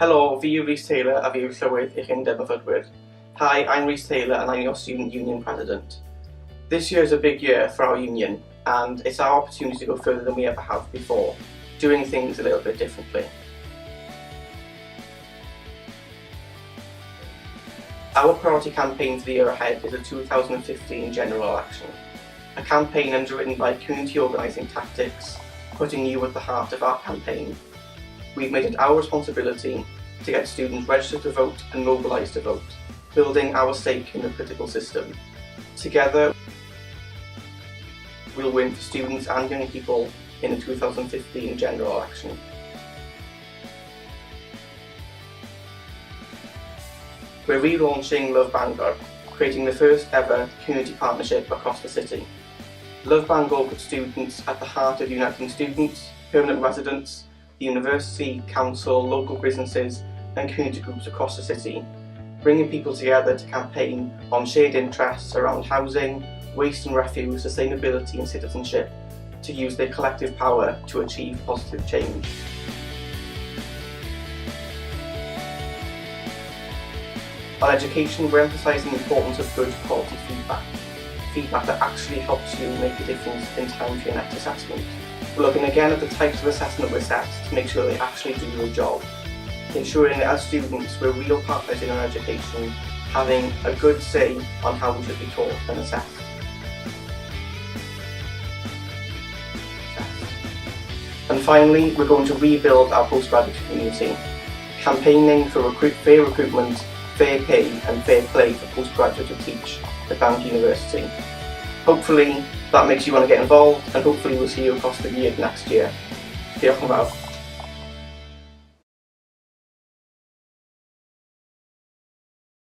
Helo, fi yw Rhys Taylor a fi yw Llywydd i'ch undeb myfyrwyr. Hi, I'm Rhys Taylor and I'm your Student Union President. This year is a big year for our union and it's our opportunity to go further than we ever have before, doing things a little bit differently. Our priority campaign for the year ahead is a 2015 general election. A campaign underwritten by community organising tactics, putting you at the heart of our campaign. We've made it our responsibility to get students registered to vote and mobilised to vote, building our stake in the political system. Together, we'll win for students and young people in the 2015 general election. We're relaunching Love Bangor, creating the first ever community partnership across the city. Love Bangor puts students at the heart of uniting students, permanent residents, the university, council, local businesses and community groups across the city, bringing people together to campaign on shared interests around housing, waste and refuse, sustainability and citizenship, to use their collective power to achieve positive change. On education, we're emphasising the importance of good quality feedback that actually helps you make a difference in time for your next assessment. We're looking again at the types of assessment we're set to make sure they actually do your job, ensuring that as students we're real partners in our education, having a good say on how we should be taught and assessed. And finally, we're going to rebuild our postgraduate community, campaigning for fair recruitment, fair pay and fair play for postgraduates who teach at Bangor University. Hopefully that makes you want to get involved and hopefully we'll see you across the year next year. Diolch yn fawr.